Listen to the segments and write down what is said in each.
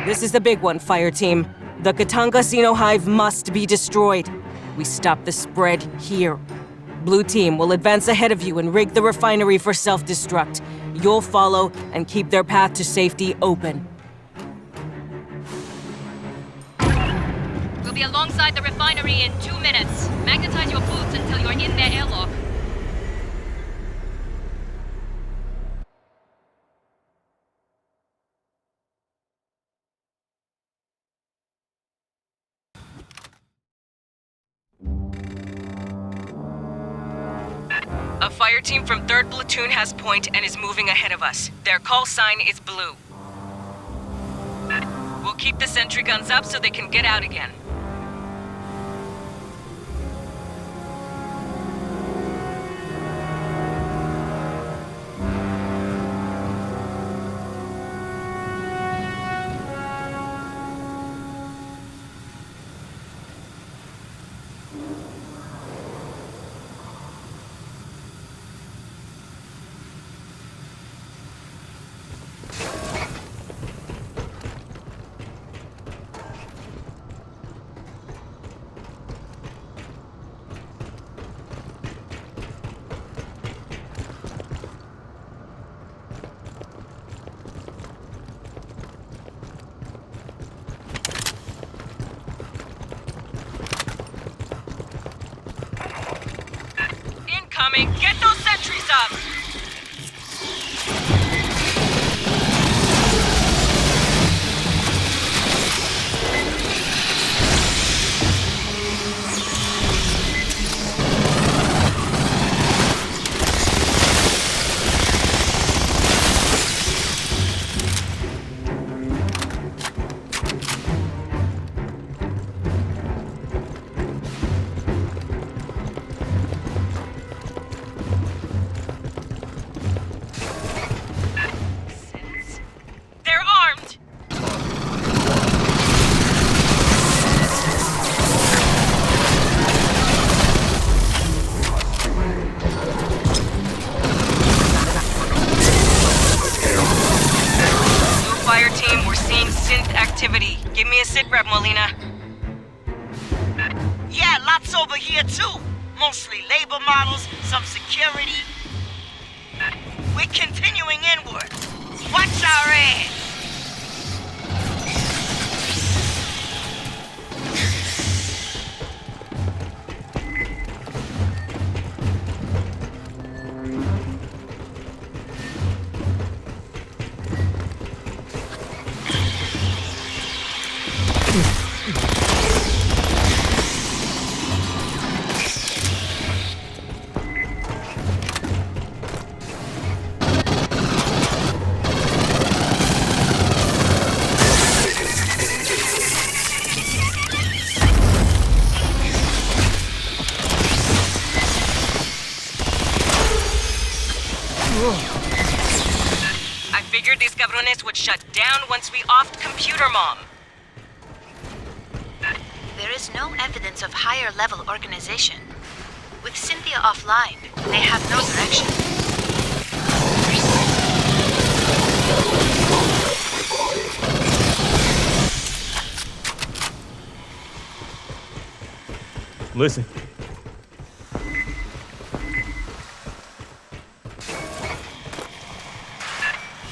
This is the big one, Fireteam. The Katanga hive must be destroyed. We stop the spread here. Blue Team will advance ahead of you and rig the refinery for self-destruct. You'll follow and keep their path to safety open. We'll be alongside the refinery in 2 minutes. Magnetize your boots until you're in their airlock. A fire team from 3rd Platoon has point and is moving ahead of us. Their call sign is blue. We'll keep the sentry guns up so they can get out again. Incoming! Get those sentries up! Activity. Give me a sit rep, Molina. Yeah, lots over here too. Mostly labor models, some security. We're continuing inward. Watch our ass! I figured these cabrones would shut down once we offed Computer Mom. There is no evidence of higher-level organization. With Cynthia offline, they have no direction. Listen.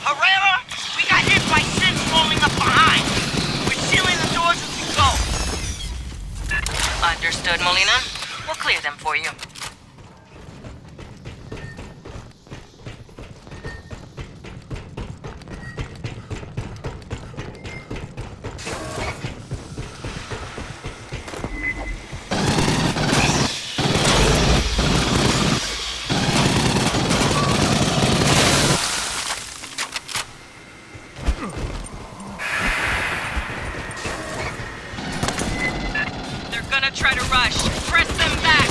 Herrera, we got hit by synths rolling up behind. We're sealing the doors as we go. Understood, Molina. We'll clear them for you. Try to rush. Press them back.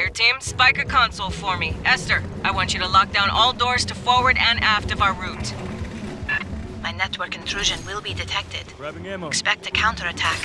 Fireteam, spike a console for me. Esther, I want you to lock down all doors to forward and aft of our route. My network intrusion will be detected. Grabbing ammo. Expect a counterattack.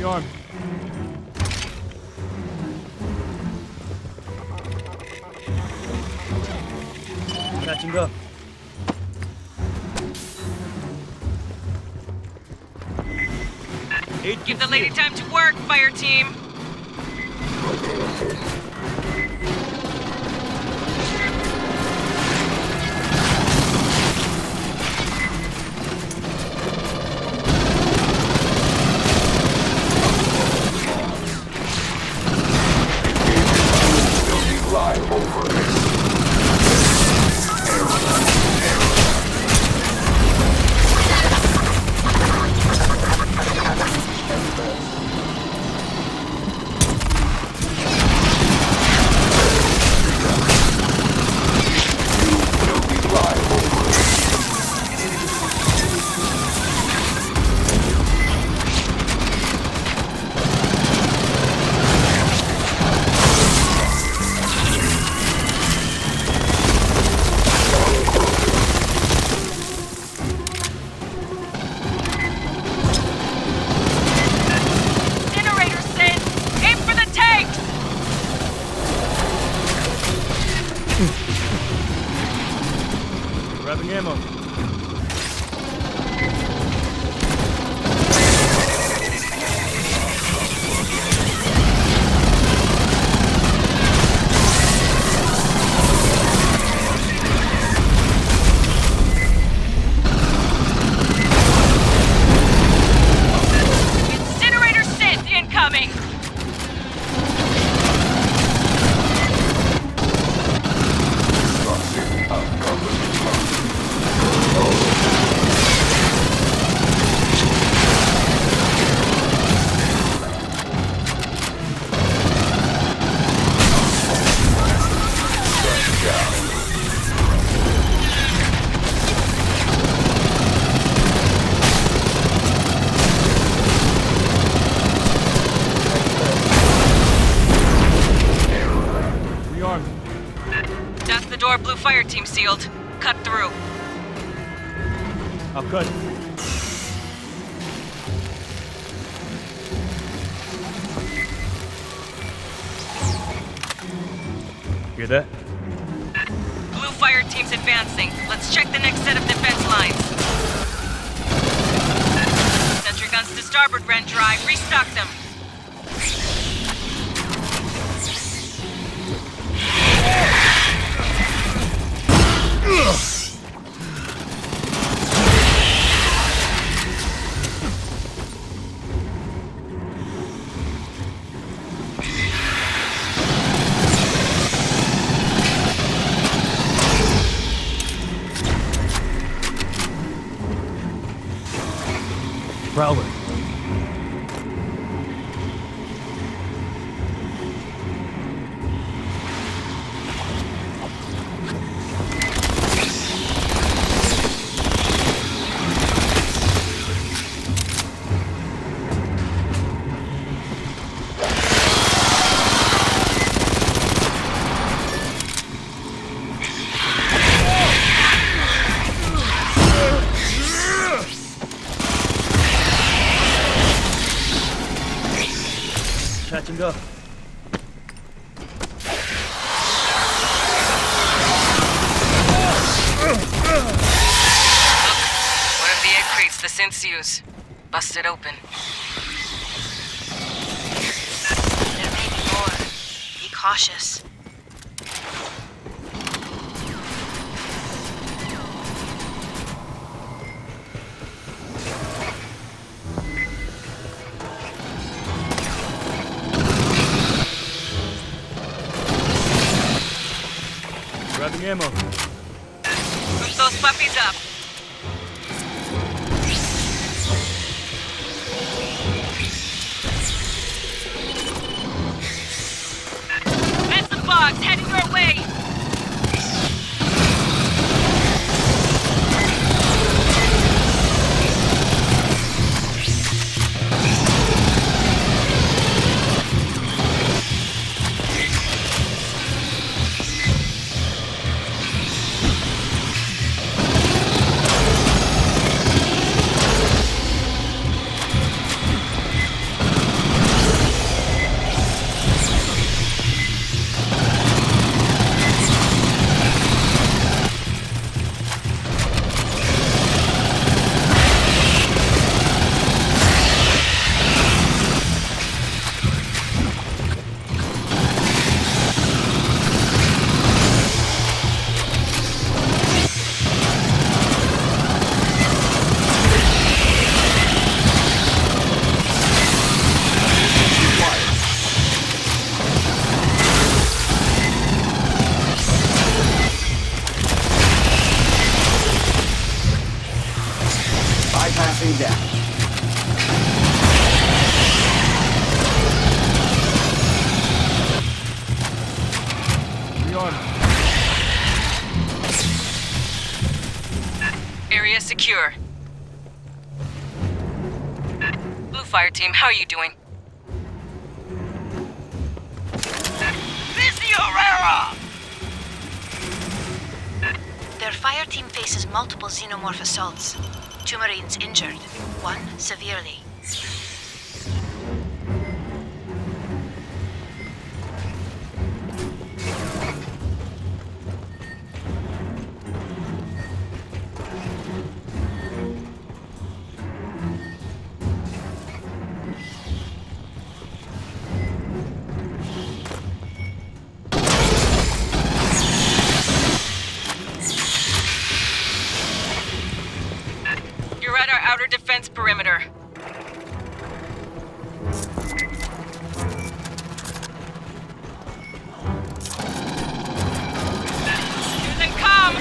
Rearm. Catching up. Give the lady time to work, Fireteam. Grabbing ammo. Incinerator synth incoming! That's the door Blue Fireteam sealed. Cut through. I'll cut. Hear that? Blue Fireteam's advancing. Let's check the next set of defense lines. Sentry guns to starboard, Ren Drive. Restock them. Prowler. Catching up. One of the egg crates the synths use. Busted open. There may be more. Be cautious. Grabbing ammo. Move those puppies up. Massive box heading your way! Bypassing death. Rearm. Area secure. Blue Fire Team, how are you doing? Busy Herrera! Their fire team faces multiple xenomorph assaults. 2 Marines injured, 1 severely. You're at our outer defense perimeter. Here they come!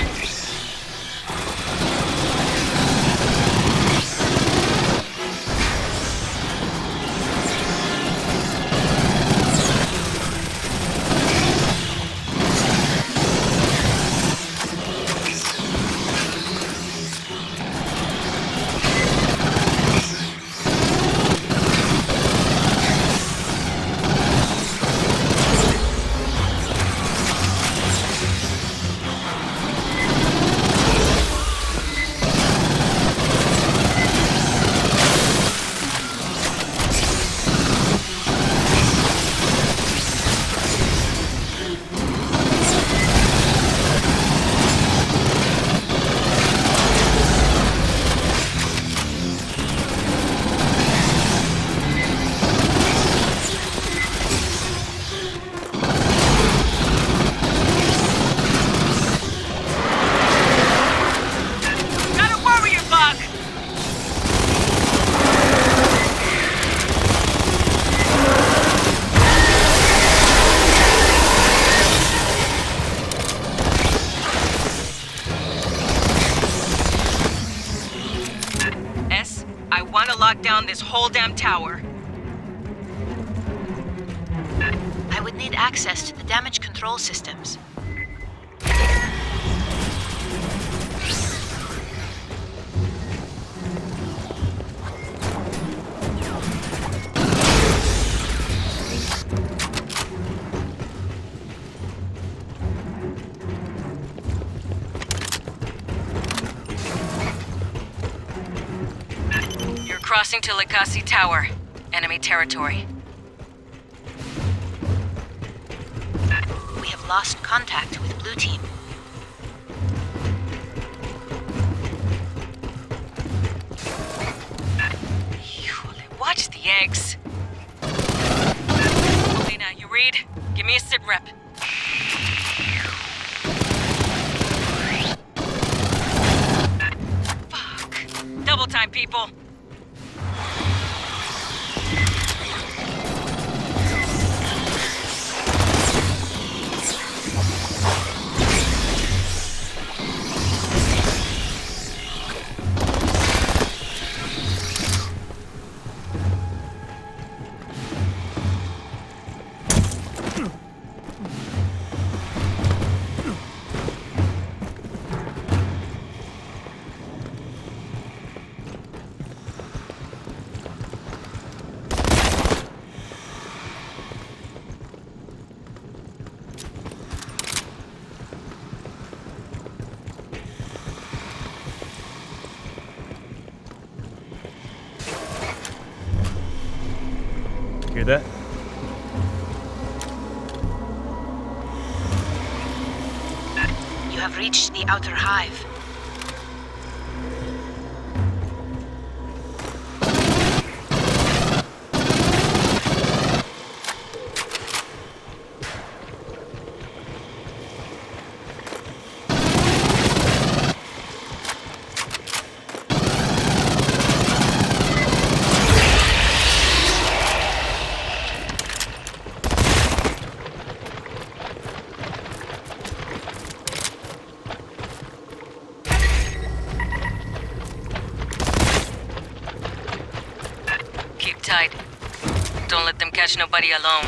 Got a warrior bug! S, I want to lock down this whole damn tower. I would need access to the damage control systems. You're crossing to Likasi Tower. Enemy territory. We have lost contact with Blue Team. Watch the eggs. Elena, you read? Give me a sit rep. Fuck. Double time, people. that? You have reached the outer hive. Keep tight. Don't let them catch nobody alone.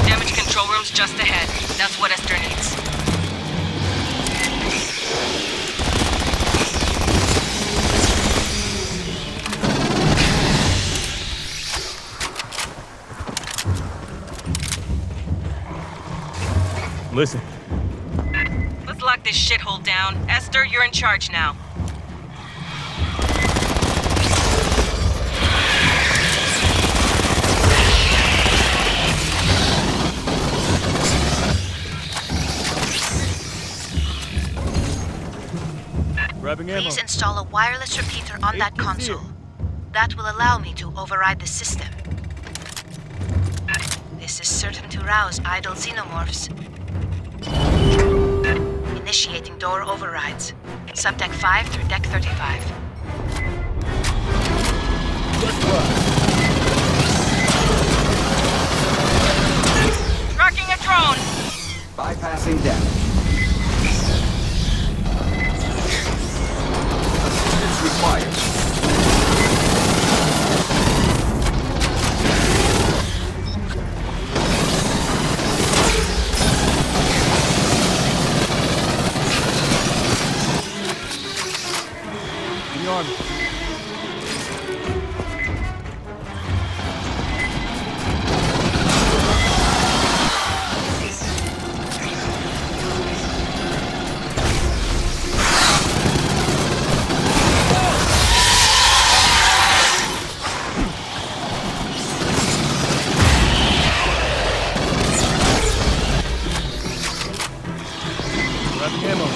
Damage control room's just ahead. That's what Esther needs. Listen. Let's lock this shithole down. Esther, you're in charge now. Grabbing ammo. Please install a wireless repeater on that console. That will allow me to override the system. This is certain to rouse idle xenomorphs. Initiating door overrides. Subdeck 5 through deck 35. Tracking a drone! Bypassing damage. Assistance required. In the army. Grabbing ammo.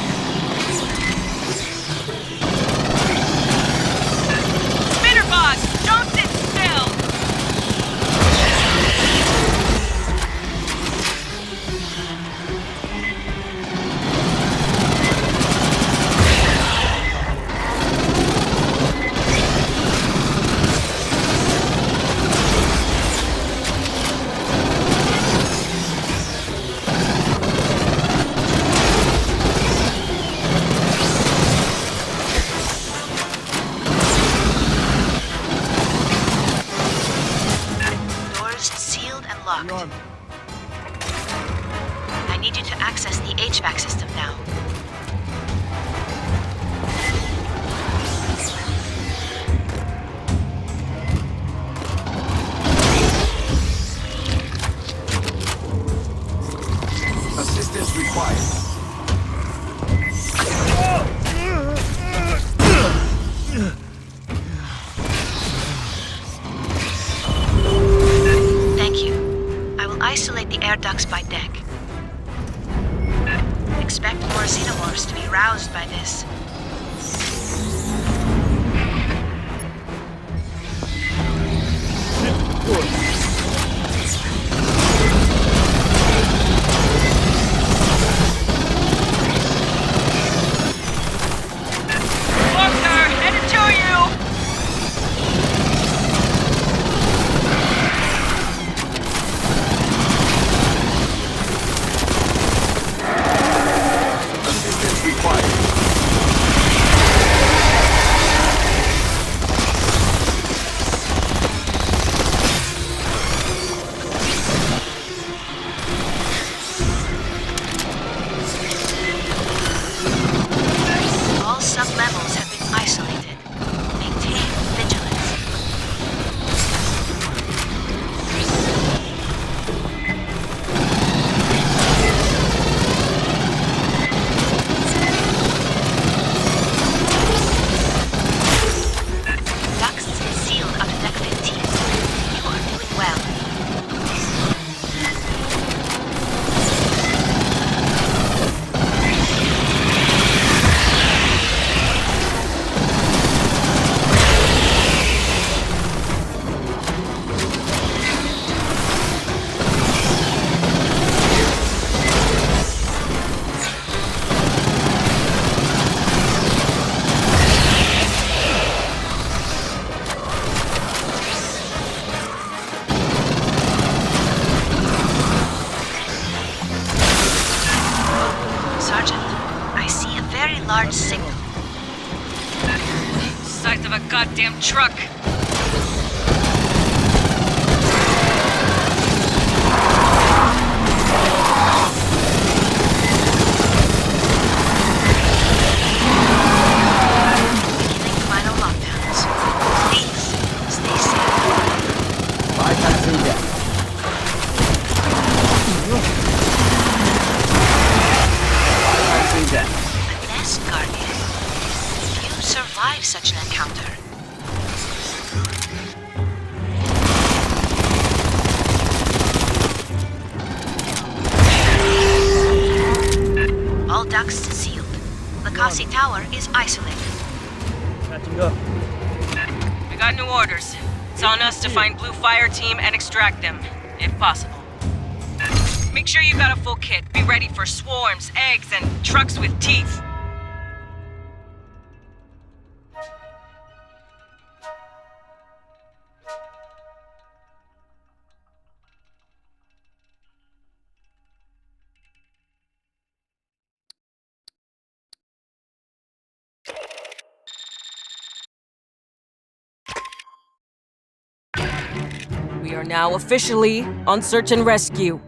Spinnerbot! Don't sit still! Doors sealed and In locked. the army. I need you to access the HVAC system now. Assistance required. Thank you. I will isolate the air ducts by deck. Expect more xenomorphs to be roused by this. Closer! Headed to you! Assistance required. very large signal. Size of a goddamn truck. Beginning final lockdowns. Please, stay safe. Bypassing deck. Bypassing deck. A nest, Guardian. You survive such an encounter. All ducts sealed. The Kasi Tower is isolated. Catching up. We got new orders. It's on us to find Blue Fireteam and extract them, if possible. Make sure you got a full kit. Be ready for swarms, eggs, and trucks with teeth. We are now officially on search and rescue.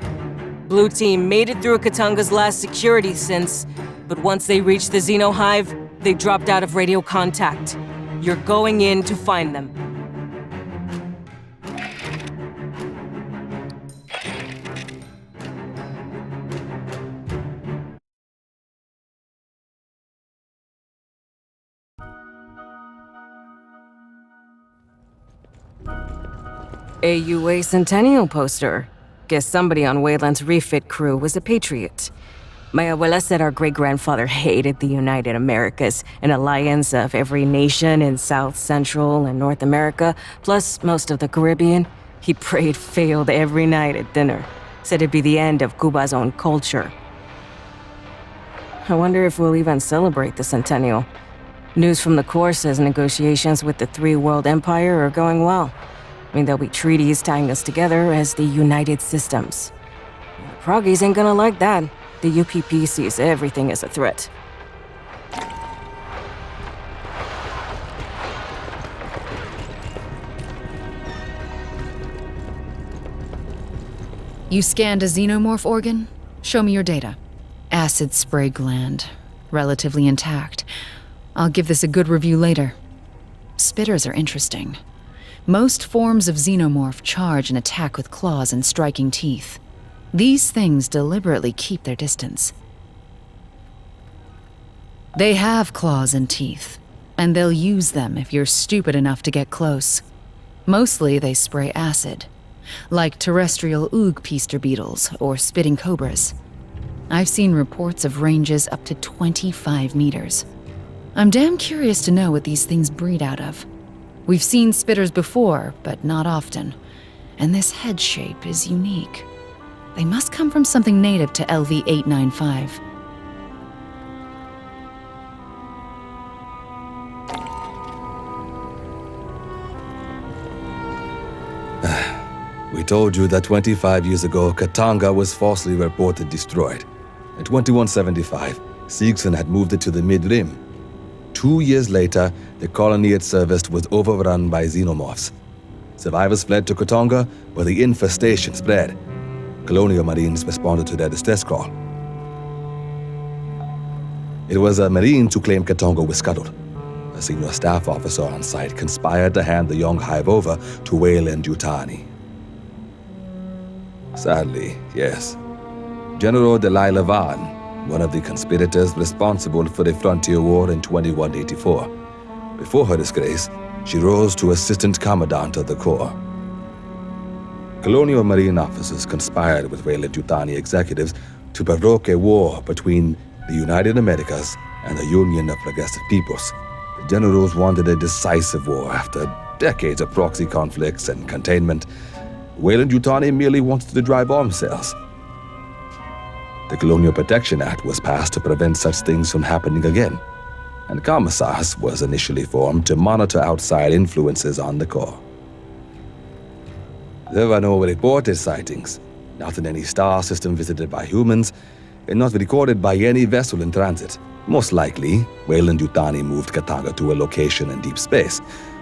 Blue Team made it through Katanga's last security since, but once they reached the Xeno Hive, they dropped out of radio contact. You're going in to find them. AUA Centennial poster. Guess somebody on Wayland's refit crew was a patriot. My abuela said our great-grandfather hated the United Americas, an alliance of every nation in South, Central, and North America, plus most of the Caribbean. He prayed failed every night at dinner. Said it'd be the end of Cuba's own culture. I wonder if we'll even celebrate the centennial. News from the Corps says negotiations with the Three-World Empire are going well. I mean, there'll be treaties tying us together as the United Systems. The Proggies ain't gonna like that. The UPP sees everything as a threat. You scanned a xenomorph organ? Show me your data. Acid spray gland. Relatively intact. I'll give this a good review later. Spitters are interesting. Most forms of xenomorph charge and attack with claws and striking teeth. These things deliberately keep their distance. They have claws and teeth, and they'll use them if you're stupid enough to get close. Mostly they spray acid, like terrestrial oogpeister beetles or spitting cobras. I've seen reports of ranges up to 25 meters. I'm damn curious to know what these things breed out of. We've seen spitters before, but not often, and this head shape is unique. They must come from something native to LV-895. We told you that 25 years ago, Katanga was falsely reported destroyed. In 2175, Siegson had moved it to the Mid-Rim. 2 years later, the colony it serviced was overrun by xenomorphs. Survivors fled to Katanga, where the infestation spread. Colonial Marines responded to their distress call. It was a Marine who claimed Katanga was scuttled. A senior staff officer on site conspired to hand the young hive over to Wayland-Yutani. Sadly, yes. General Delilah Vaughn, one of the conspirators responsible for the Frontier War in 2184. Before her disgrace, she rose to Assistant Commandant of the Corps. Colonial Marine officers conspired with Wayland-Yutani executives to provoke a war between the United Americas and the Union of Progressive Peoples. The generals wanted a decisive war after decades of proxy conflicts and containment. Wayland-Yutani merely wanted to drive arms sales. The Colonial Protection Act was passed to prevent such things from happening again, and Commissars was initially formed to monitor outside influences on the Corps. There were no reported sightings, not in any star system visited by humans, and not recorded by any vessel in transit. Most likely, Weyland-Yutani moved Katanga to a location in deep space,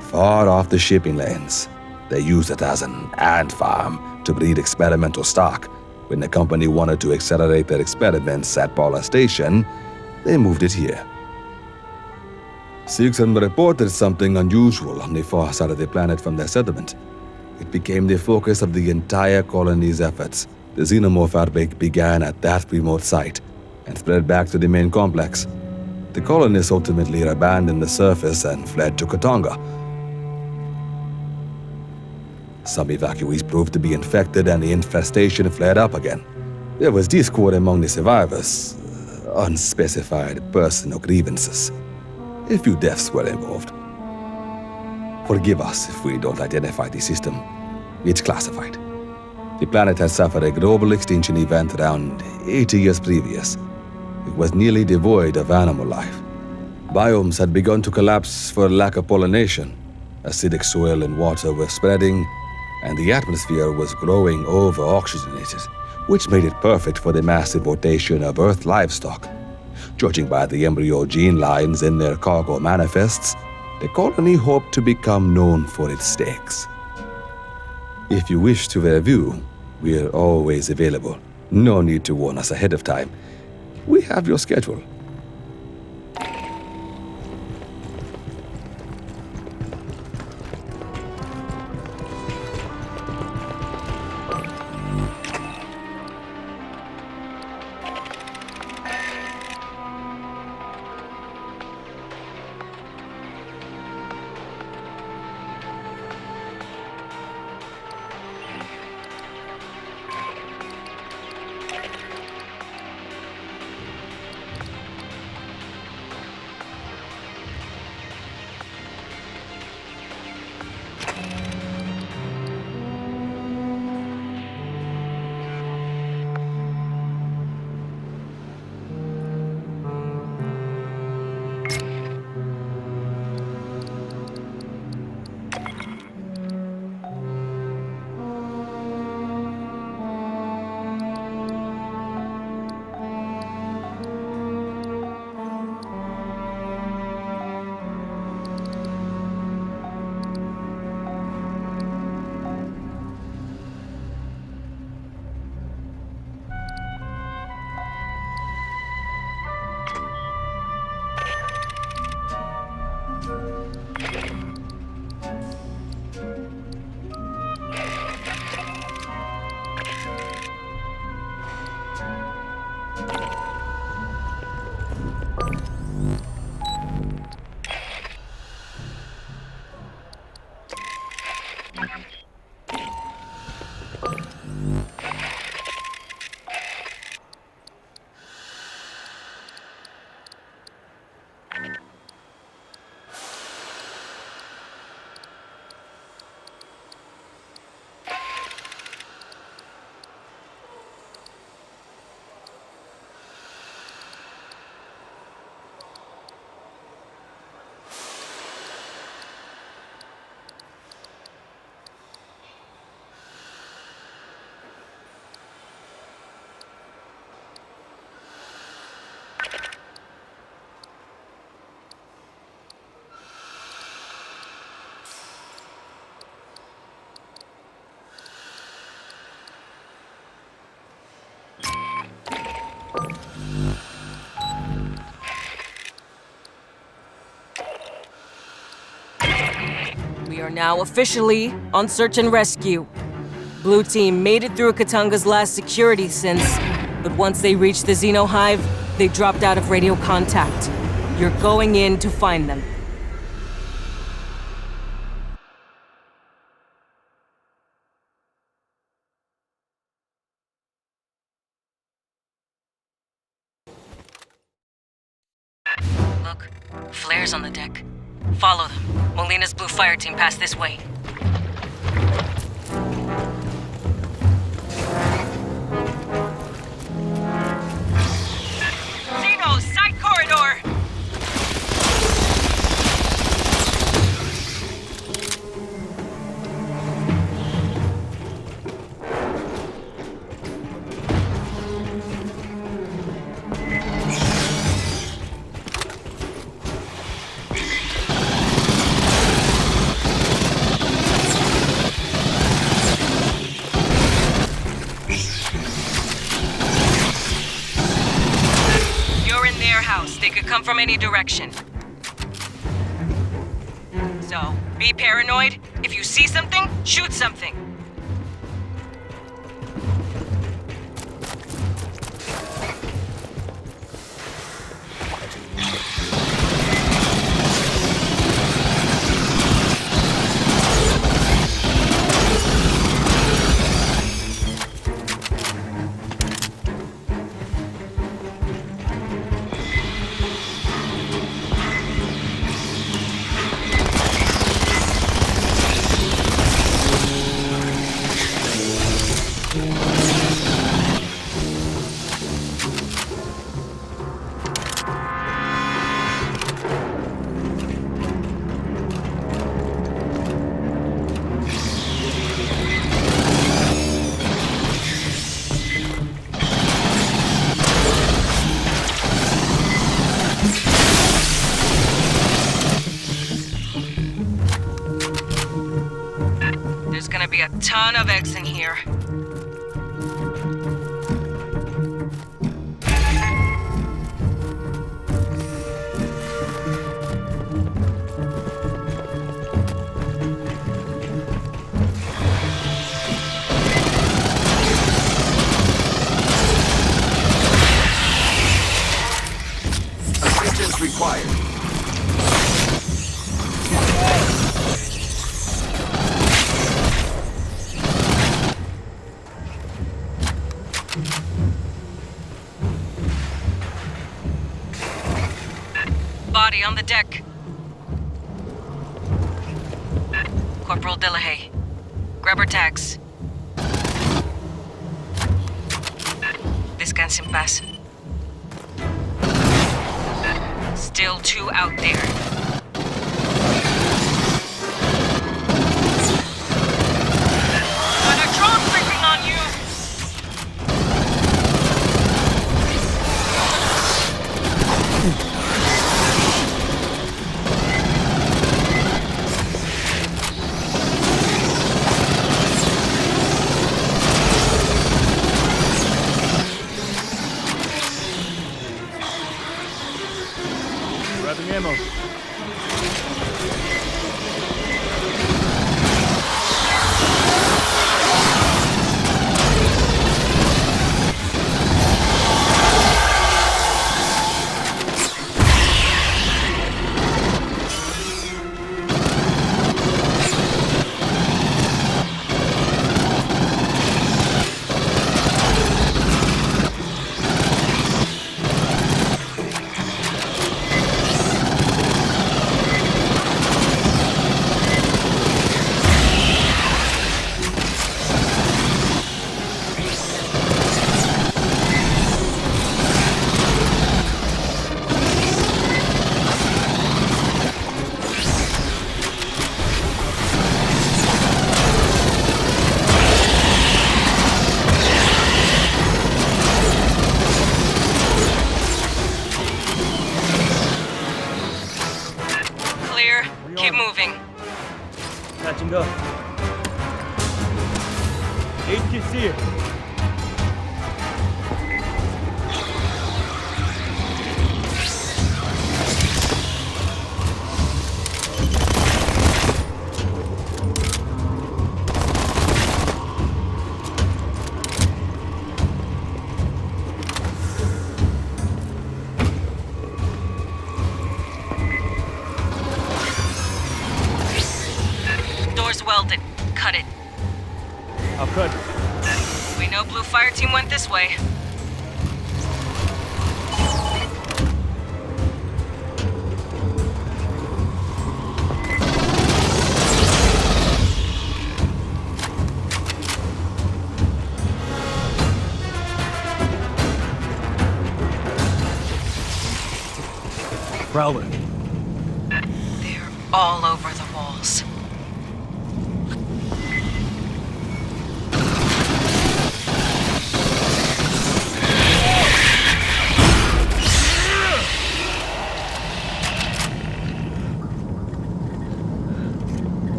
far off the shipping lanes. They used it as an ant farm to breed experimental stock. When the company wanted to accelerate their experiments at Paula Station, they moved it here. Seegson reported something unusual on the far side of the planet from their settlement. It became the focus of the entire colony's efforts. The xenomorph outbreak began at that remote site and spread back to the main complex. The colonists ultimately abandoned the surface and fled to Katanga. Some evacuees proved to be infected and the infestation flared up again. There was discord among the survivors, unspecified personal grievances. A few deaths were involved. Forgive us if we don't identify the system. It's classified. The planet had suffered a global extinction event around 80 years previous. It was nearly devoid of animal life. Biomes had begun to collapse for lack of pollination. Acidic soil and water were spreading, and the atmosphere was growing over-oxygenated, which made it perfect for the massive rotation of Earth livestock. Judging by the embryo gene lines in their cargo manifests, the colony hoped to become known for its steaks. If you wish to review, we're always available. No need to warn us ahead of time. We have your schedule. We are now officially on search and rescue. Blue Team made it through Katanga's last security sense, but once they reached the Xeno Hive, they dropped out of radio contact. You're going in to find them. Look, flares on the deck. Follow them. Molina's blue fire team passed this way. Zeno, side corridor! from any direction. So, be paranoid. If you see something, shoot something. There's gonna be a ton of eggs in here. Assistance required. Body on the deck. Corporal Delahaye. Grab her tags. Descanse en paz. Still 2 out there. Got a drone creeping on you! Grabbing ammo. Keep moving. Touch and go. HQC. Door's welded. Cut it. I'll cut. We know Blue Fireteam went this way. Prowler. They're all over the walls.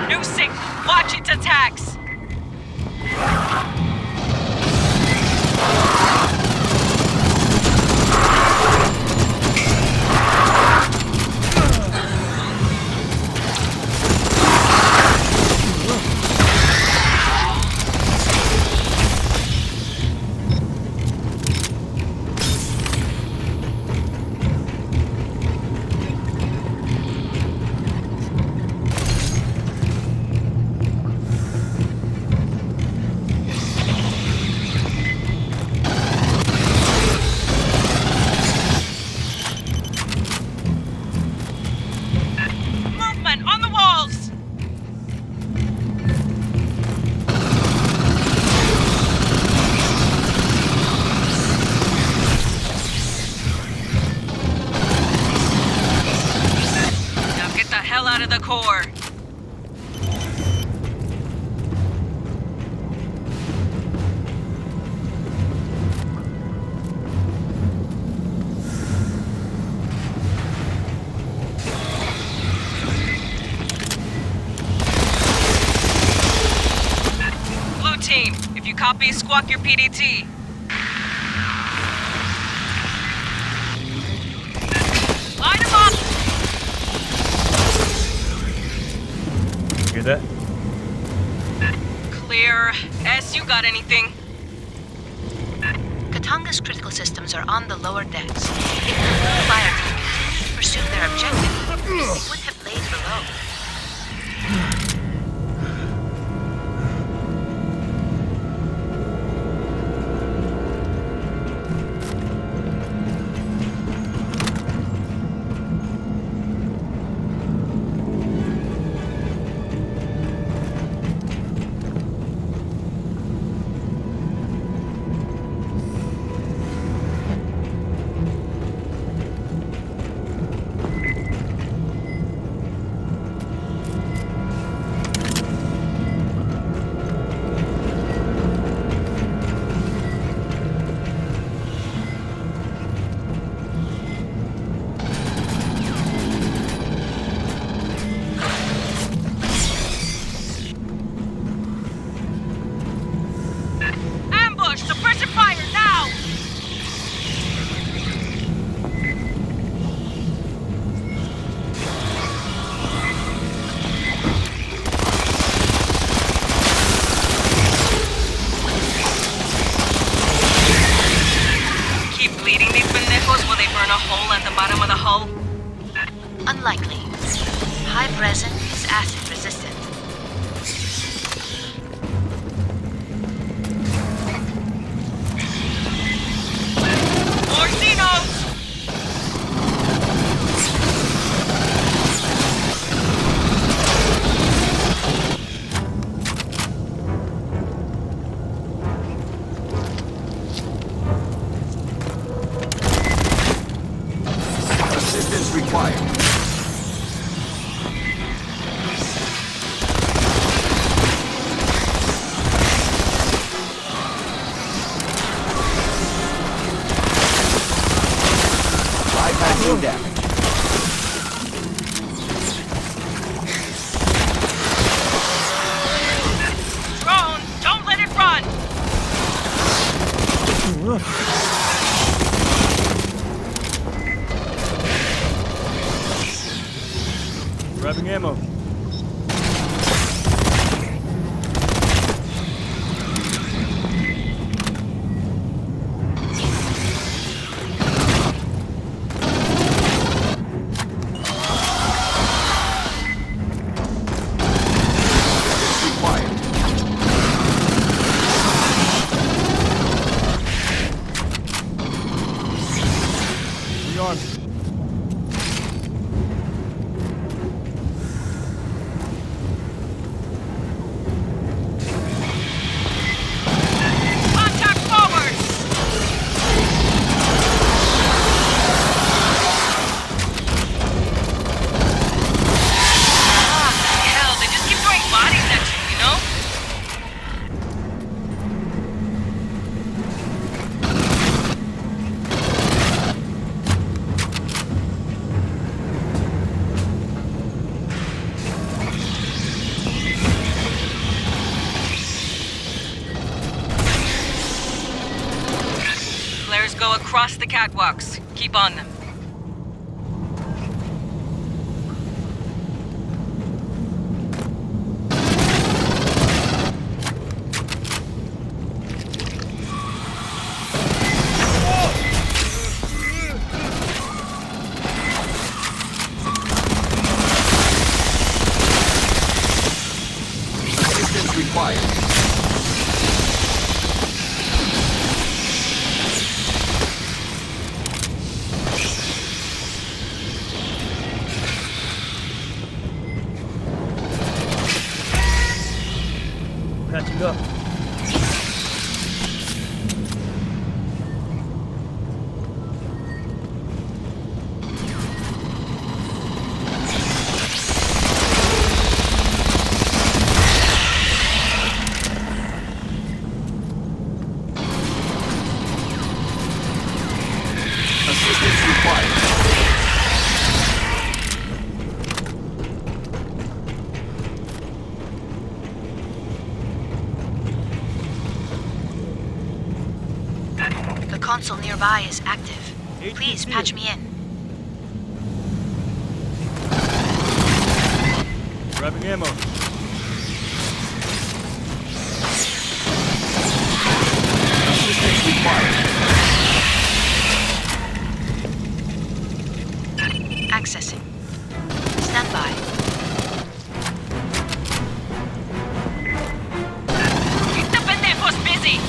New signal. Watch its attacks. out of the core. Blue team, if you copy, squawk your PDT. Line them up! Hear that? Clear. S, you got anything? Katanga's critical systems are on the lower decks. If the whole fire team continued to pursue their objective, they would have laid below. Unlikely. Hive resin is acid resistant. More Xenos! Assistance required. No damage. Drone, don't let it run! Grabbing ammo. Flares go across the catwalks. Keep on them. Assistance required. Patching up. console nearby is active. Please patch me in. Grabbing ammo. Assistance required. Accessing. Stand by. Keep the pendejos busy!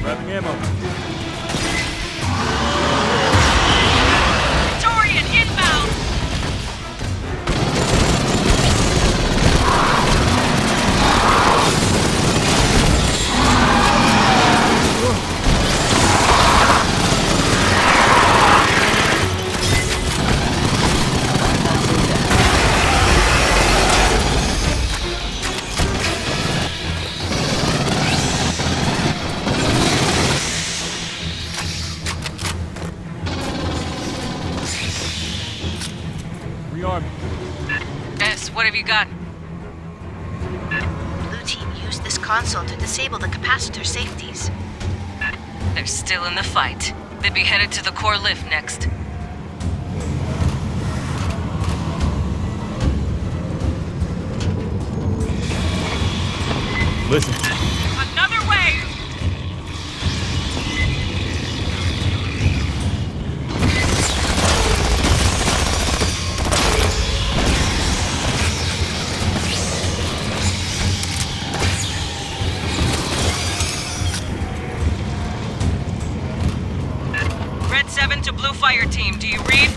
Grabbing ammo. Victorian inbound! Rearm. S, what have you got? Blue team used this console to disable the capacitor safeties. They're still in the fight. They'd be headed to the core lift next. Listen. Another wave! Red 7 to Blue Fireteam, do you read?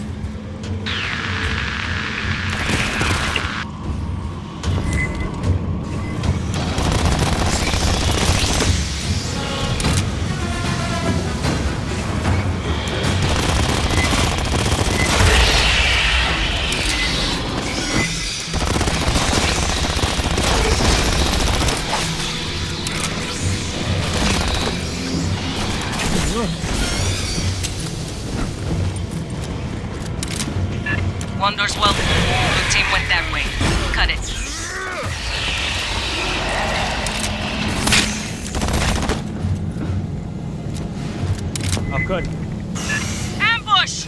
One door's well. Blue team went that way. Cut it. I'm cut. Ambush!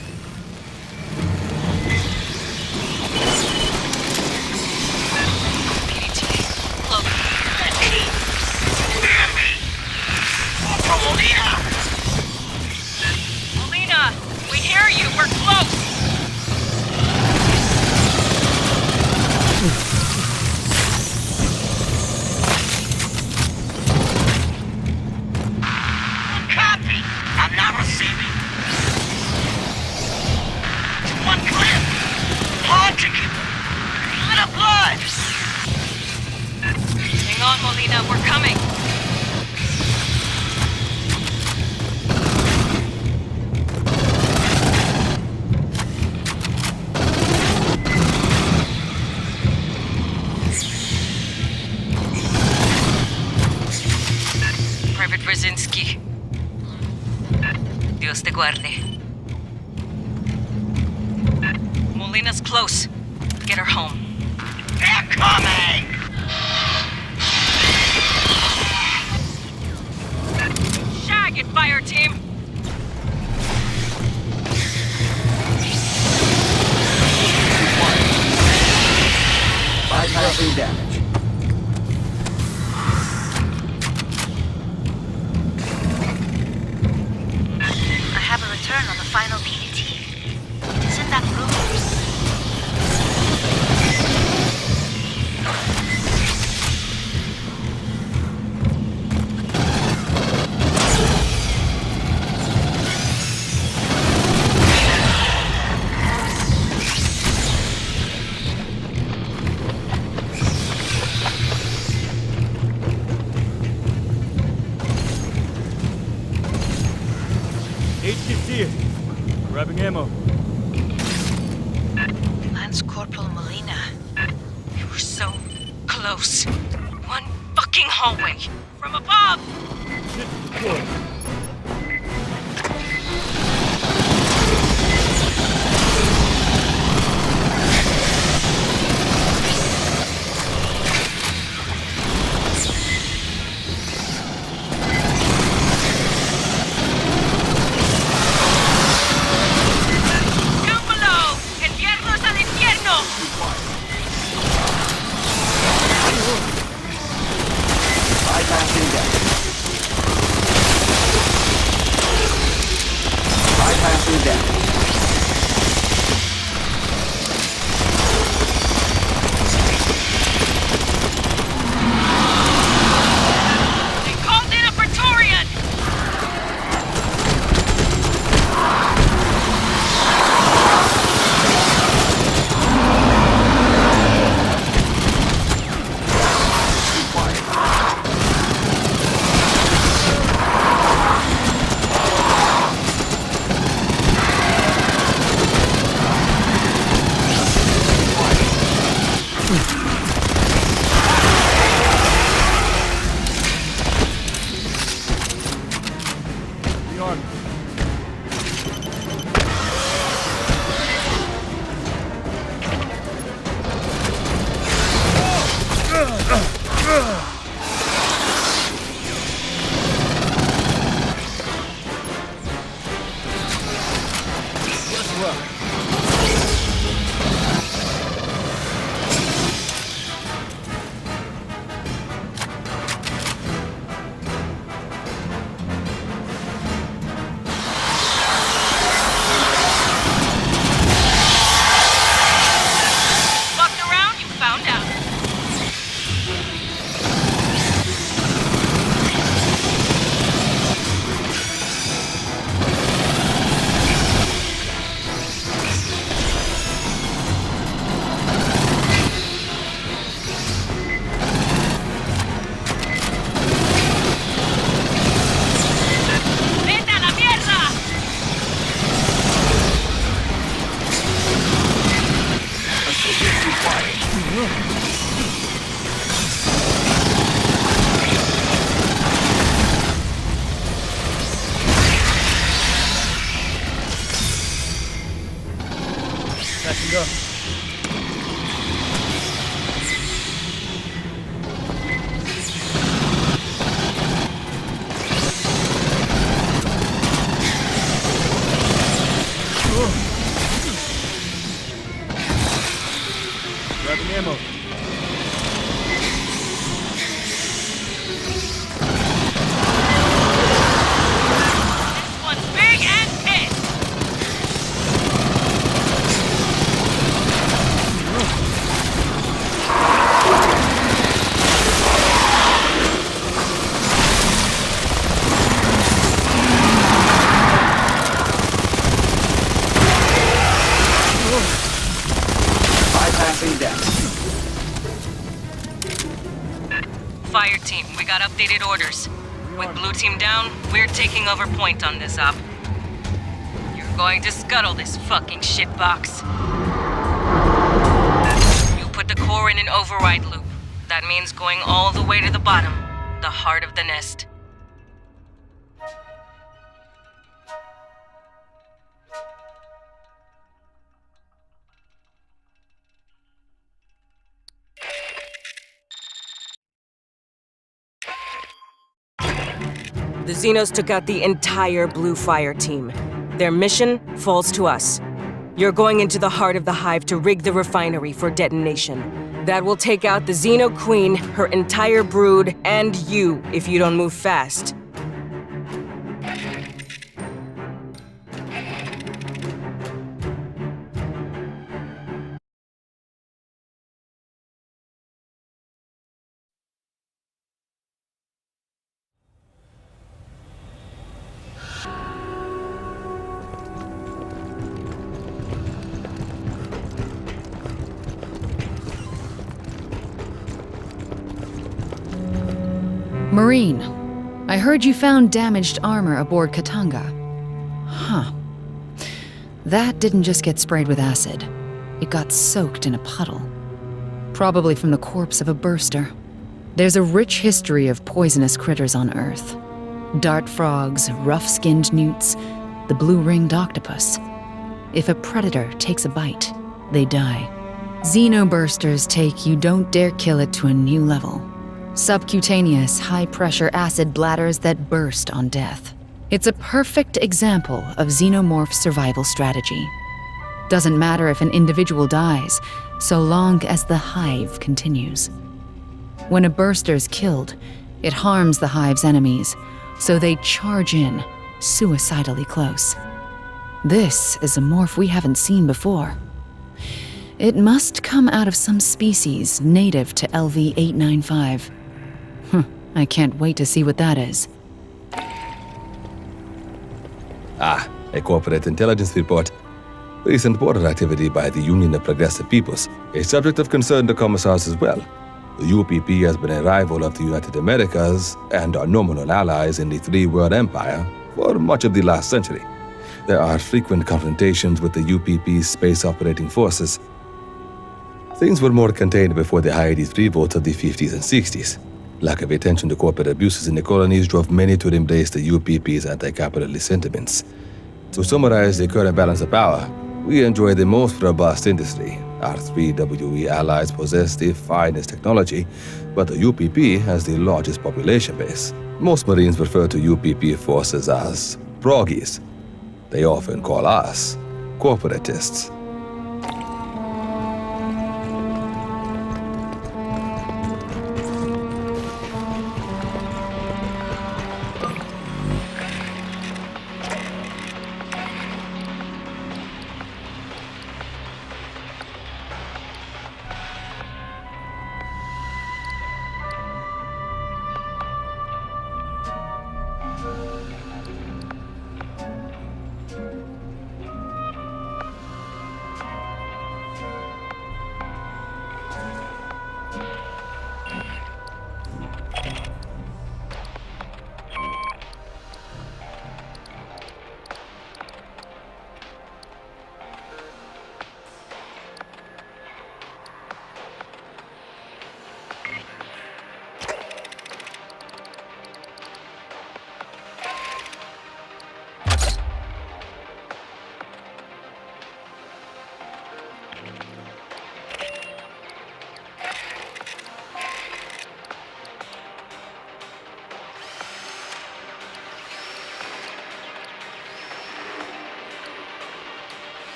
Look. Molina, we hear you. We're close. Copy! I'm not receiving Molina. We're coming. Private Brzezinski. Dios te guarde. Molina's close. Get her home. They're coming! Shag it, Fireteam! Bypassing damage. I have a return on the final PDT. It's in that room. HTC. Grabbing ammo. Lance Corporal Molina. We were so close. One fucking hallway. From above! Shit deployed. Down below! ¡Enviarnos al infierno! Bypassing damage. Bypassing damage. They called in a Praetorian! Rearm. What's left? Fucked around, you found out. Fireteam, we got updated orders. With Blue Team down, we're taking over point on this op. You're going to scuttle this fucking shitbox. You put the core in an override loop. That means going all the way to the bottom, the heart of the nest. The Xenos took out the entire Blue Fire team. Their mission falls to us. You're going into the heart of the hive to rig the refinery for detonation. That will take out the Xeno Queen, her entire brood, and you if you don't move fast. Marine, I heard you found damaged armor aboard Katanga. Huh. That didn't just get sprayed with acid. It got soaked in a puddle. Probably from the corpse of a burster. There's a rich history of poisonous critters on Earth. Dart frogs, rough-skinned newts, the blue-ringed octopus. If a predator takes a bite, they die. Xenobursters take you don't dare kill it to a new level. Subcutaneous, high-pressure acid bladders that burst on death. It's a perfect example of xenomorph survival strategy. Doesn't matter if an individual dies, so long as the hive continues. When a burster's killed, it harms the hive's enemies, so they charge in, suicidally close. This is a morph we haven't seen before. It must come out of some species native to LV-895. I can't wait to see what that is. Ah, a corporate intelligence report. Recent border activity by the Union of Progressive Peoples, a subject of concern to commissars as well. The UPP has been a rival of the United Americas and our nominal allies in the Three-World Empire for much of the last century. There are frequent confrontations with the UPP's space operating forces. Things were more contained before the Hyades revolts of the 50s and 60s. Lack of attention to corporate abuses in the colonies drove many to embrace the UPP's anti-capitalist sentiments. To summarize the current balance of power, we enjoy the most robust industry. Our 3WE allies possess the finest technology, but the UPP has the largest population base. Most Marines refer to UPP forces as proggies. They often call us corporatists.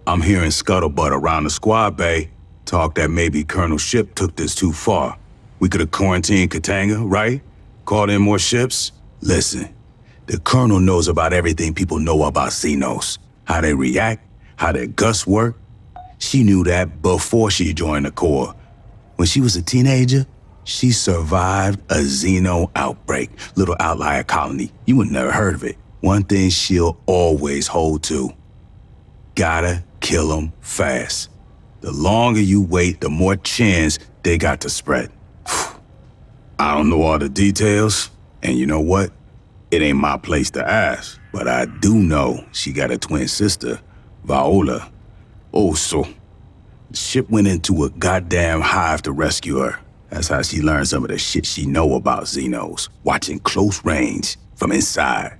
I'm hearing scuttlebutt around the squad bay. Talk that maybe Colonel Ship took this too far. We could have quarantined Katanga, right? Called in more ships? Listen, the Colonel knows about everything people know about Xenos. How they react, how their guts work. She knew that before she joined the Corps. When she was a teenager, she survived a Xeno outbreak. Little outlier colony. You would never heard of it. One thing she'll always hold to. Gotta kill them fast. The longer you wait, the more chance they got to spread. I don't know all the details, and you know what? It ain't my place to ask, but I do know she got a twin sister, Viola. Also, the ship went into a goddamn hive to rescue her. That's how she learned some of the shit she know about Xenos, watching close range from inside.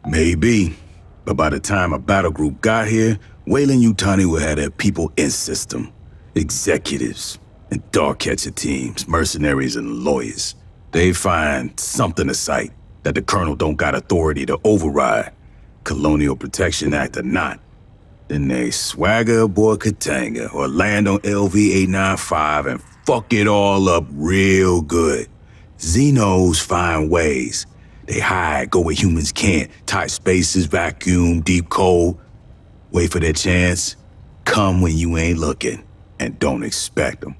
Maybe, but by the time a battle group got here, Weyland-Yutani would have their people in system. Executives and dog catcher teams, mercenaries and lawyers. They find something to cite that the Colonel don't got authority to override, Colonial Protection Act or not. Then they swagger aboard Katanga or land on LV-895 and fuck it all up real good. Xenos find ways. They hide, go where humans can't, tight spaces, vacuum, deep cold. Wait for their chance, come when you ain't looking, and don't expect them.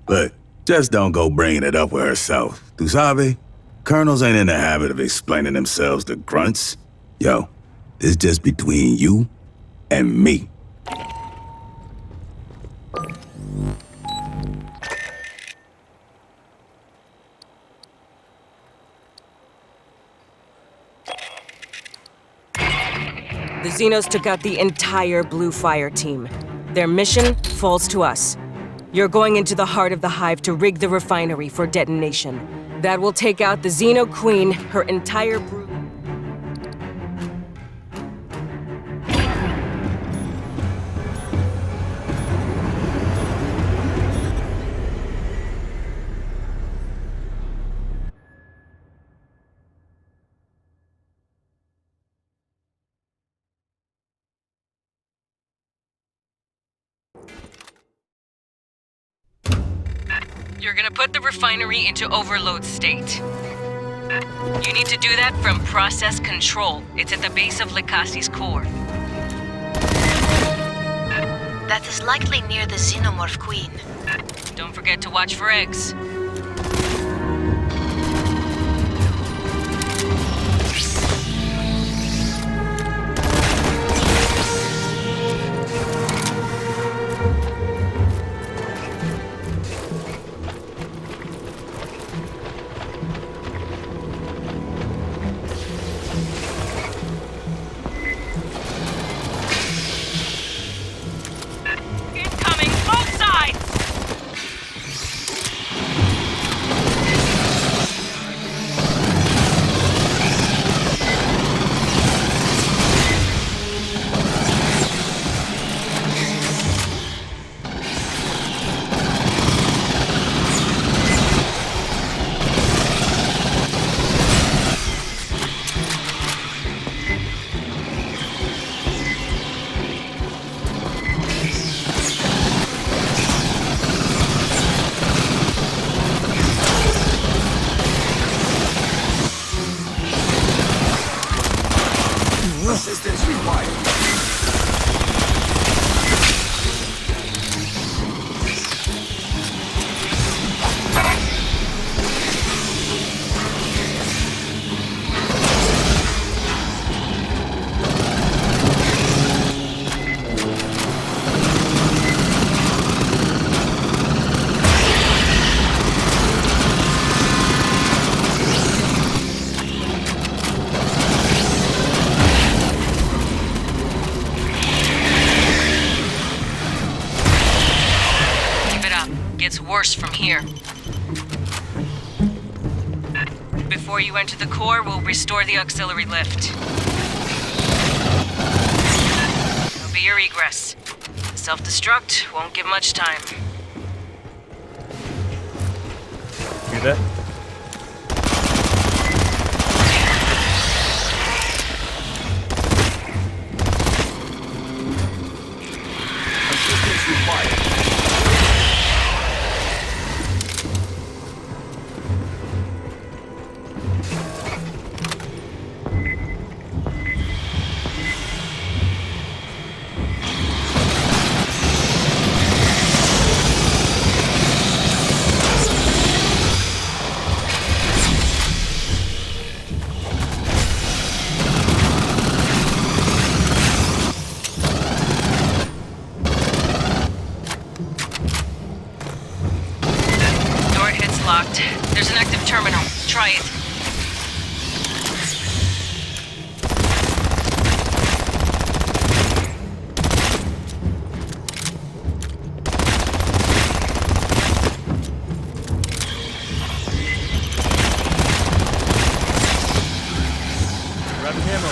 But just don't go bringing it up with herself. Tu sabe? Colonels ain't in the habit of explaining themselves to grunts. Yo, it's just between you and me. The Xenos took out the entire Blue Fire team. Their mission falls to us. You're going into the heart of the hive to rig the refinery for detonation. That will take out the Xeno Queen, her entire brood. You're gonna put the refinery into overload state. You need to do that from process control. It's at the base of Likasi's core. That is likely near the Xenomorph Queen. Don't forget to watch for eggs. Assistance required. Gets worse from here. Before you enter the core, we'll restore the auxiliary lift. It'll be your egress. The self-destruct won't give much time. See that? Assistance required. Door hit's locked. There's an active terminal. Try it. Grabbing ammo.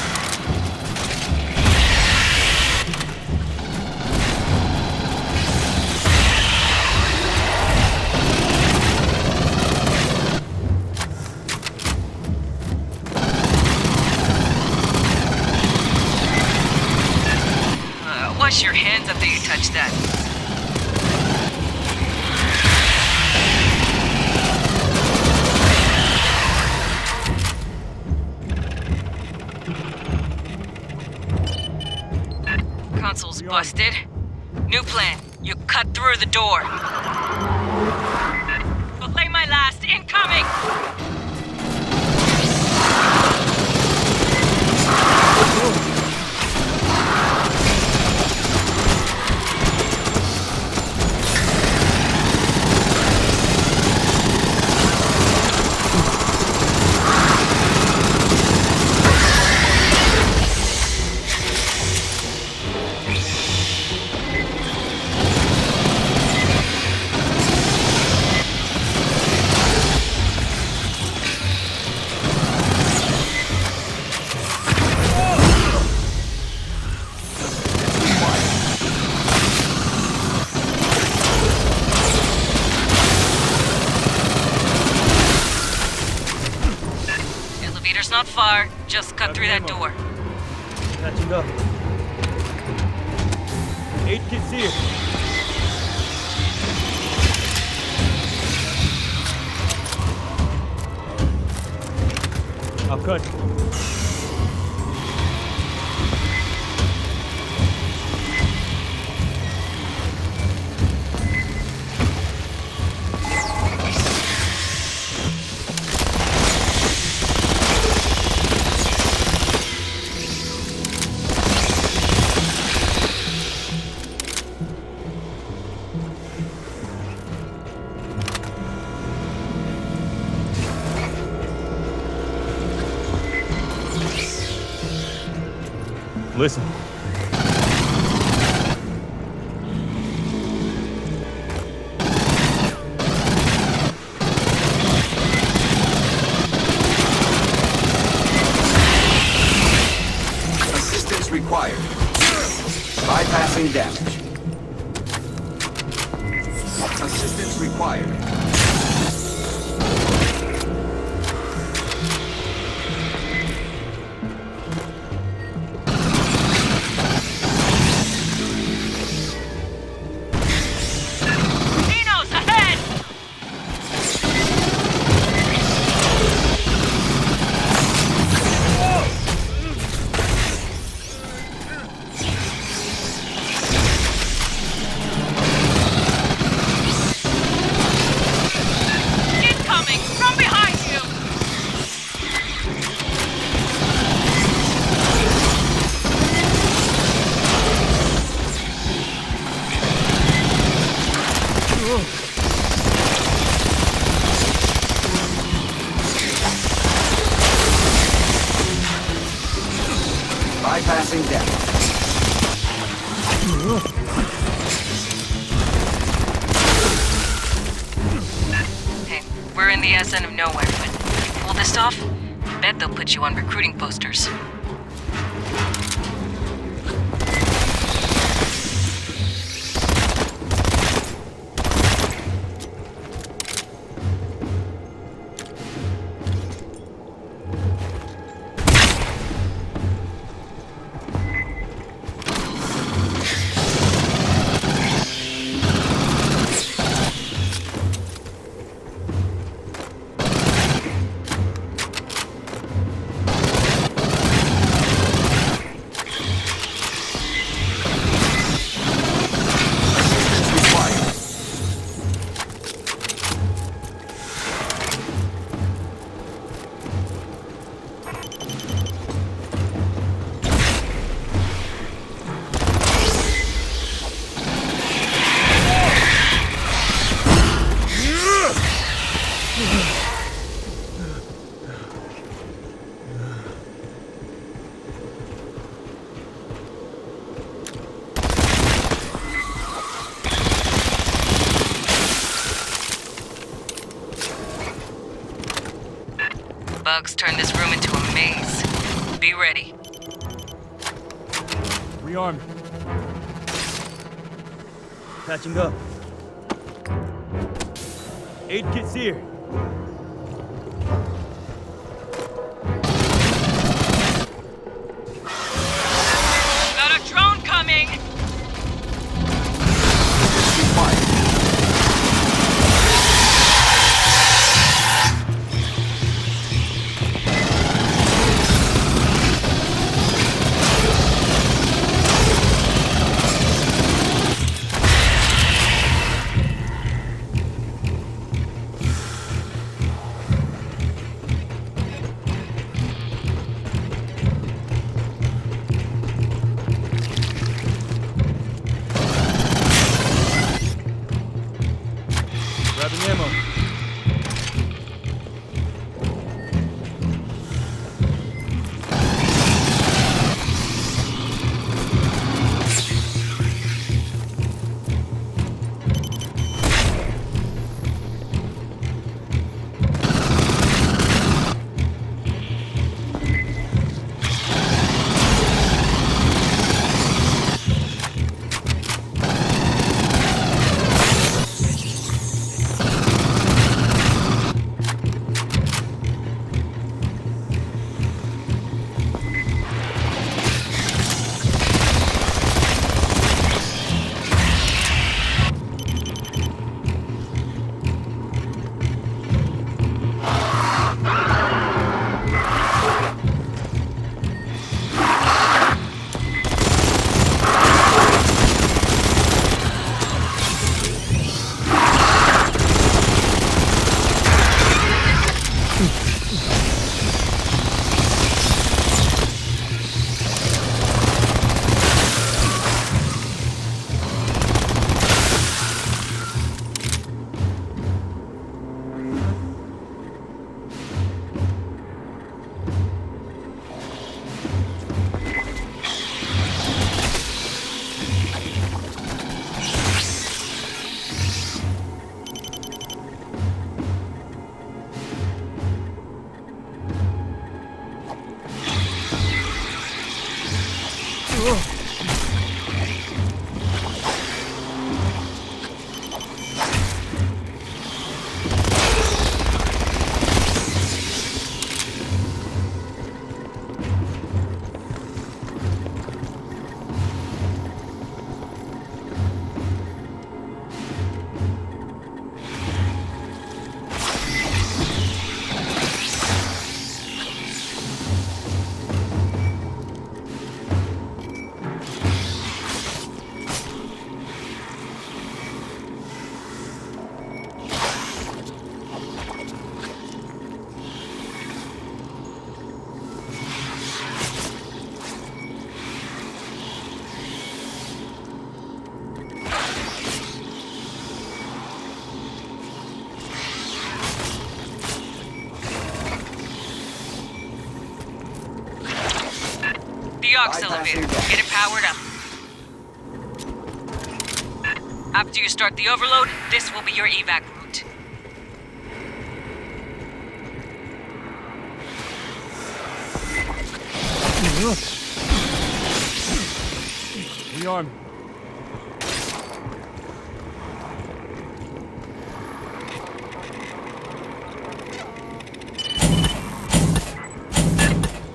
Wash your hands after you touch that. Console's busted. New plan. You cut through the door. Play my last. Incoming! Elevator's not far. Just cut through that door. Catching up. 8 kids here. I'll cut. Listen. Assistance required. Bypassing damage. Assistance required. Bypassing damage. Hey, we're in the SN of nowhere, but if you pull this off, I bet they'll put you on recruiting posters. bugs turned this room into a maze. Be ready. Rearmed. Patching up. Aid kit's here. Got a drone coming! Grabbing ammo. The aux elevator. Get it powered up. After you start the overload, this will be your evac route. Rearmed.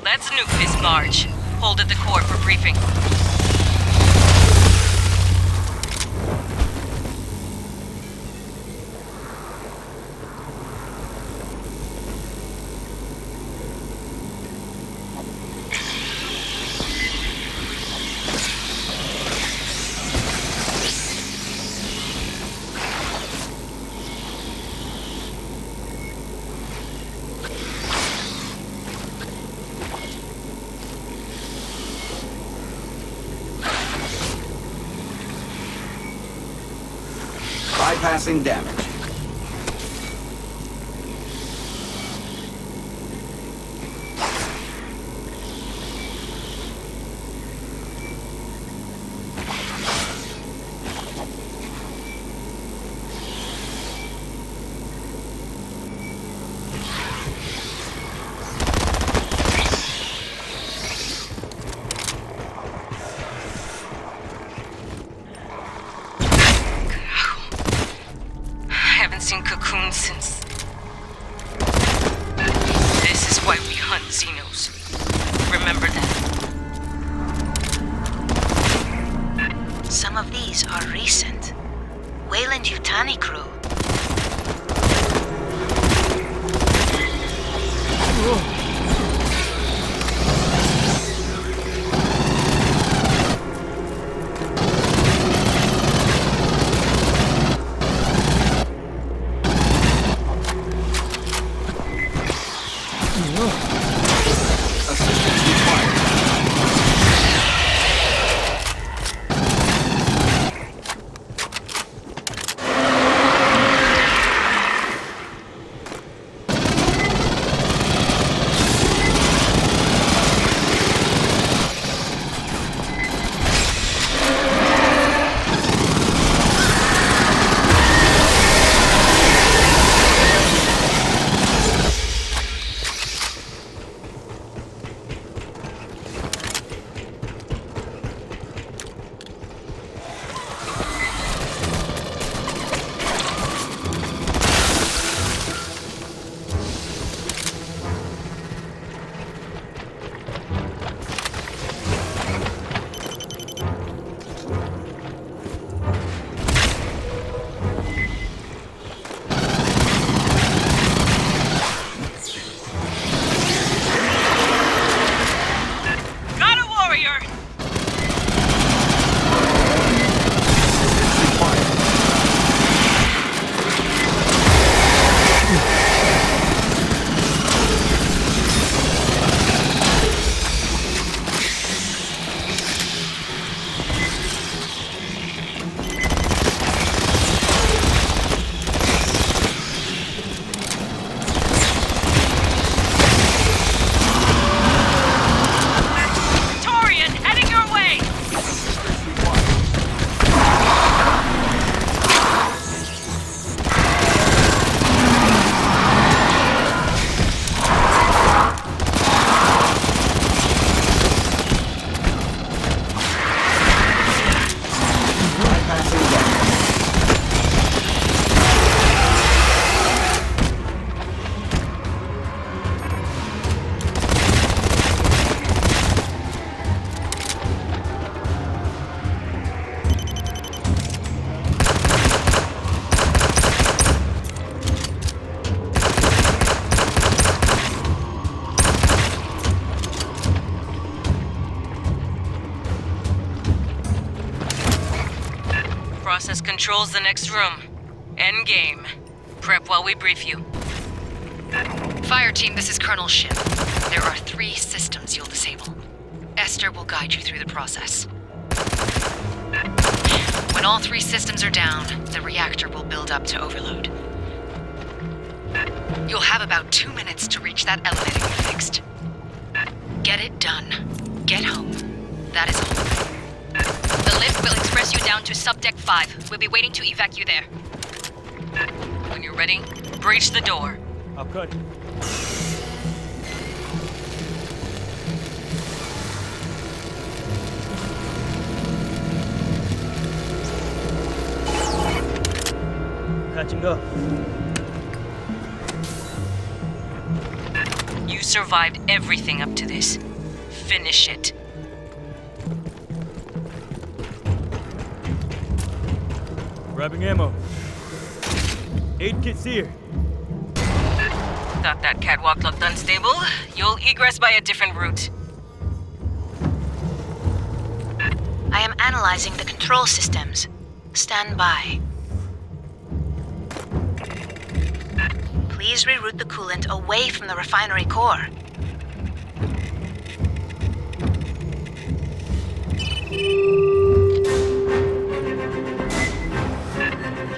Let's nuke this barge. Hold at the core for briefing. Bypassing damage. in cocoons since... This is why we hunt Xenos. Remember that. Some of these are recent. Weyland-Yutani crew. Process controls the next room. Endgame. Prep while we brief you. Fireteam, this is Colonel Ship. There are 3 systems you'll disable. Esther will guide you through the process. When all 3 systems are down, the reactor will build up to overload. You'll have about 2 minutes to reach that elevator you fixed. Get it done. Get home. That is all. The lift will express you down to subdeck 5. We'll be waiting to evac you there. When you're ready, breach the door. I'll cut. Catching up. You survived everything up to this. Finish it. Grabbing ammo. 8 kits here. Thought that catwalk looked unstable? You'll egress by a different route. I am analyzing the control systems. Stand by. Please reroute the coolant away from the refinery core.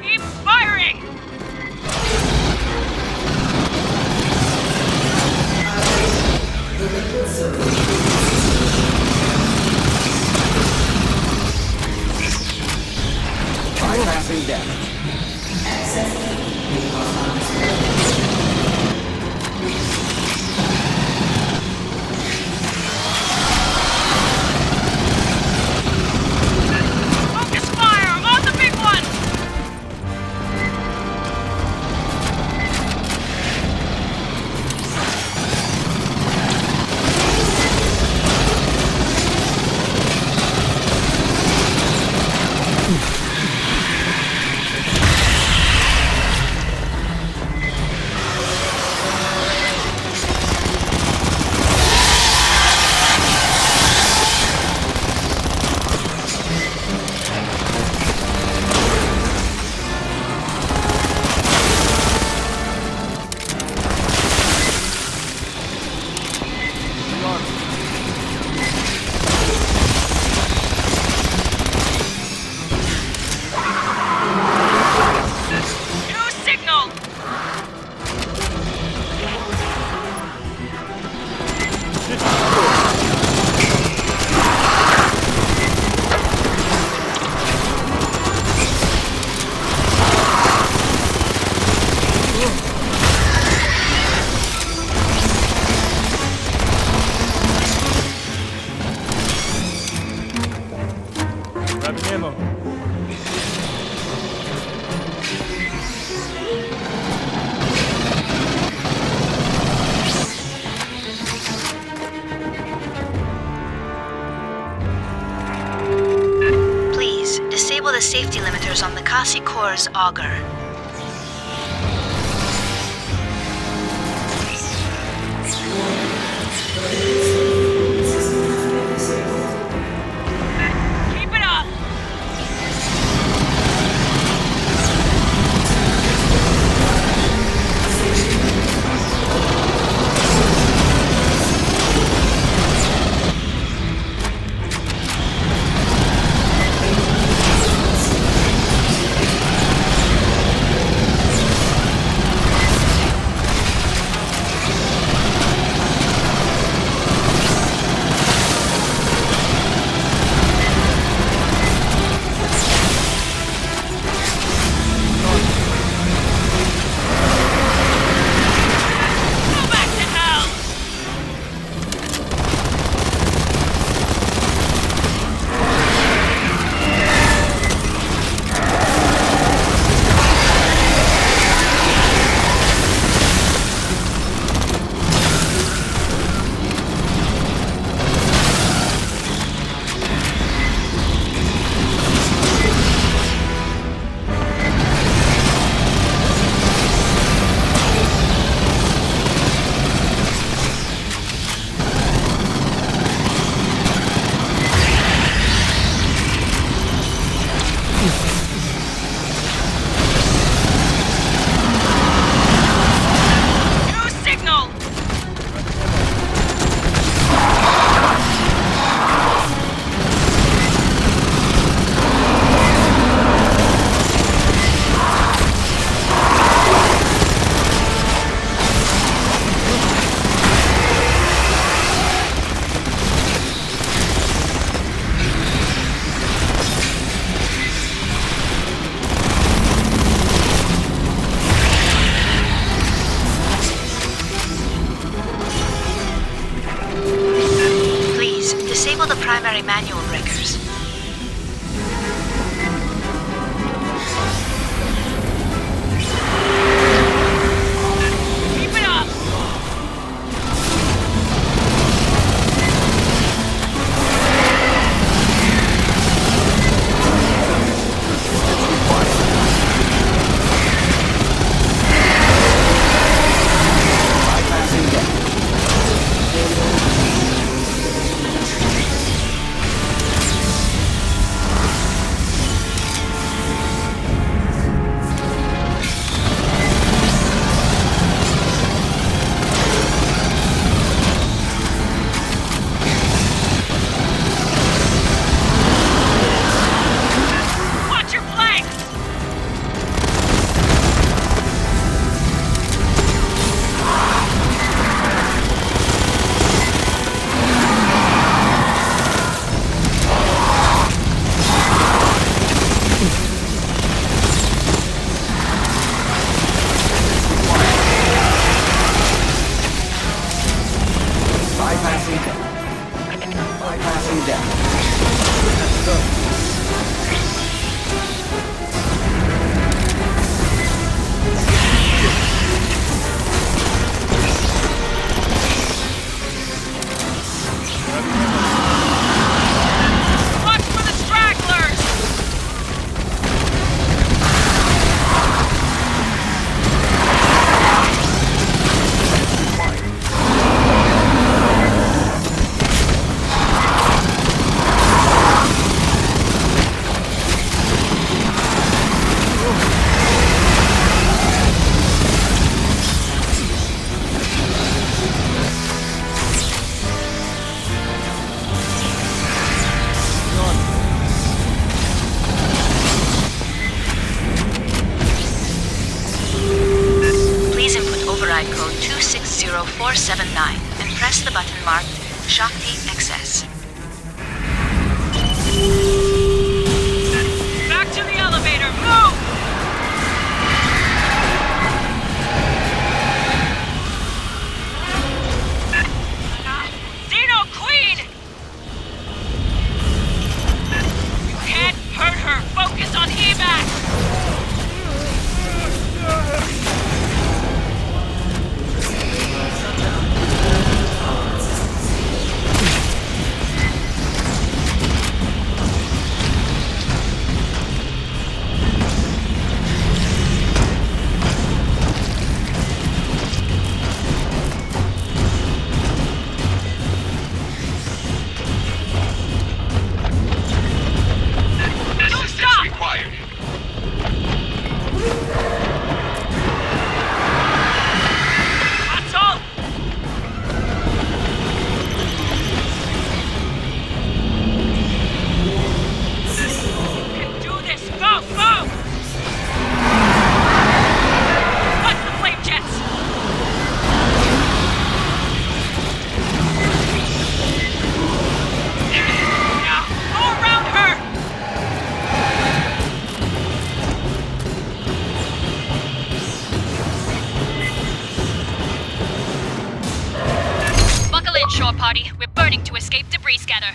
Keep firing! Bypassing damage. Focus fire! I'm on the big one! safety limiters on the Kasi core's auger. Keep it up! Disable the primary manual wreckers. Keep it up! Bypassing deck. Watch your flanks! Bypassing deck. Bypassing deck. Watch for the stragglers! Please input override code 260479 and press the button marked Shakti XS. Back to the elevator, move! Xeno Queen! You can't hurt her! Focus on evac! party. We're burning to escape debris scatter.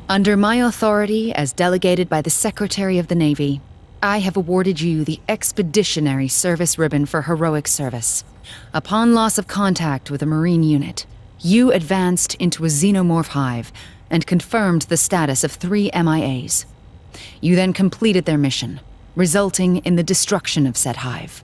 Under my authority as delegated by the Secretary of the Navy, I have awarded you the Expeditionary Service Ribbon for heroic service. Upon loss of contact with a Marine unit, you advanced into a xenomorph hive and confirmed the status of 3 MIAs. You then completed their mission, resulting in the destruction of said hive.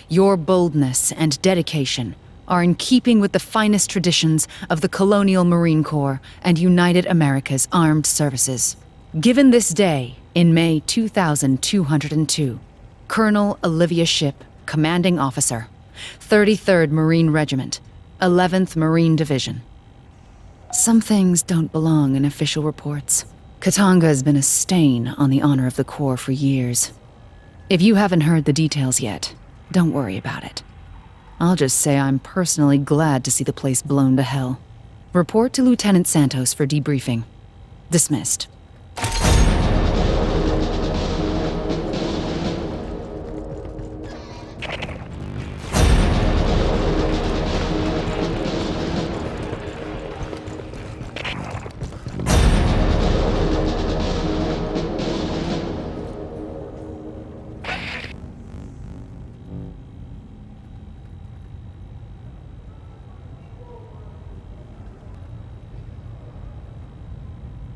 Your boldness and dedication are in keeping with the finest traditions of the Colonial Marine Corps and United America's Armed Services. Given this day, in May 2202, Colonel Olivia Shipp, Commanding Officer, 33rd Marine Regiment, 11th Marine Division. Some things don't belong in official reports. Katanga has been a stain on the honor of the Corps for years. If you haven't heard the details yet, don't worry about it. I'll just say I'm personally glad to see the place blown to hell. Report to Lieutenant Santos for debriefing. Dismissed.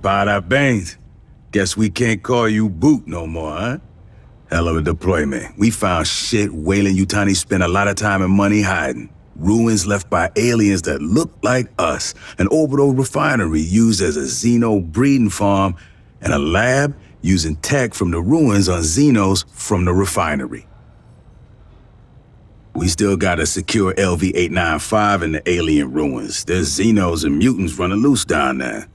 Bada bangs. Guess we can't call you Boot no more, huh? Hell of a deployment. We found shit Weyland-Yutani spent a lot of time and money hiding. Ruins left by aliens that look like us. An orbital refinery used as a xeno breeding farm. And a lab using tech from the ruins on xenos from the refinery. We still got a secure LV-895 in the alien ruins. There's xenos and mutants running loose down there.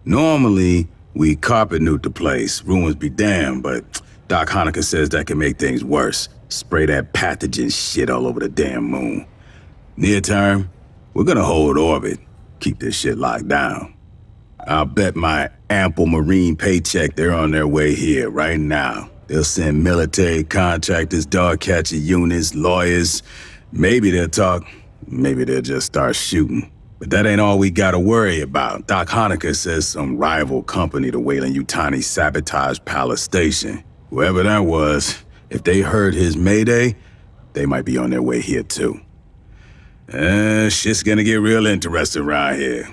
Normally, we carpet nuke the place, ruins be damned, but Doc Hanukkah says that can make things worse. Spray that pathogen shit all over the damn moon. Near term, we're gonna hold orbit, keep this shit locked down. I'll bet my ample Marine paycheck they're on their way here right now. They'll send military contractors, dog catcher units, lawyers. Maybe they'll talk, maybe they'll just start shooting. But that ain't all we gotta worry about. Doc Hanukkah says some rival company to Weyland-Yutani sabotaged Palace Station. Whoever that was, if they heard his mayday, they might be on their way here too. Shit's gonna get real interesting around here.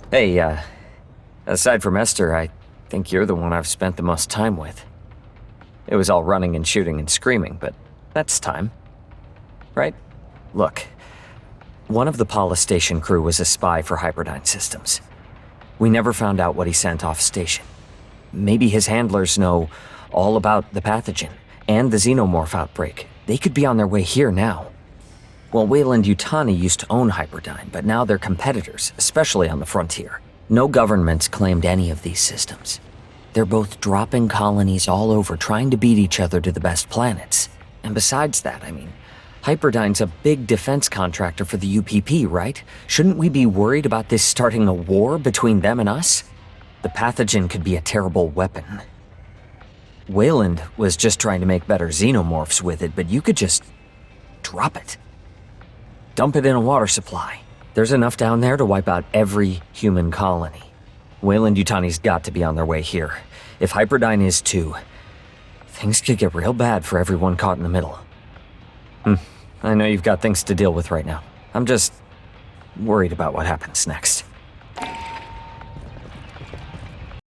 Hey, aside from Esther, I think you're the one I've spent the most time with. It was all running and shooting and screaming, but that's time. Right? Look, one of the Palace Station crew was a spy for Hyperdyne Systems. We never found out what he sent off station. Maybe his handlers know all about the pathogen and the xenomorph outbreak. They could be on their way here now. Well, Weyland-Yutani used to own Hyperdyne, but now they're competitors, especially on the frontier. No government's claimed any of these systems. They're both dropping colonies all over, trying to beat each other to the best planets. And besides that, I mean, Hyperdyne's a big defense contractor for the UPP, right? Shouldn't we be worried about this starting a war between them and us? The pathogen could be a terrible weapon. Weyland was just trying to make better xenomorphs with it, but you could just drop it. Dump it in a water supply. There's enough down there to wipe out every human colony. Weyland-Yutani's got to be on their way here. If Hyperdyne is too, things could get real bad for everyone caught in the middle. I know you've got things to deal with right now. I'm just worried about what happens next.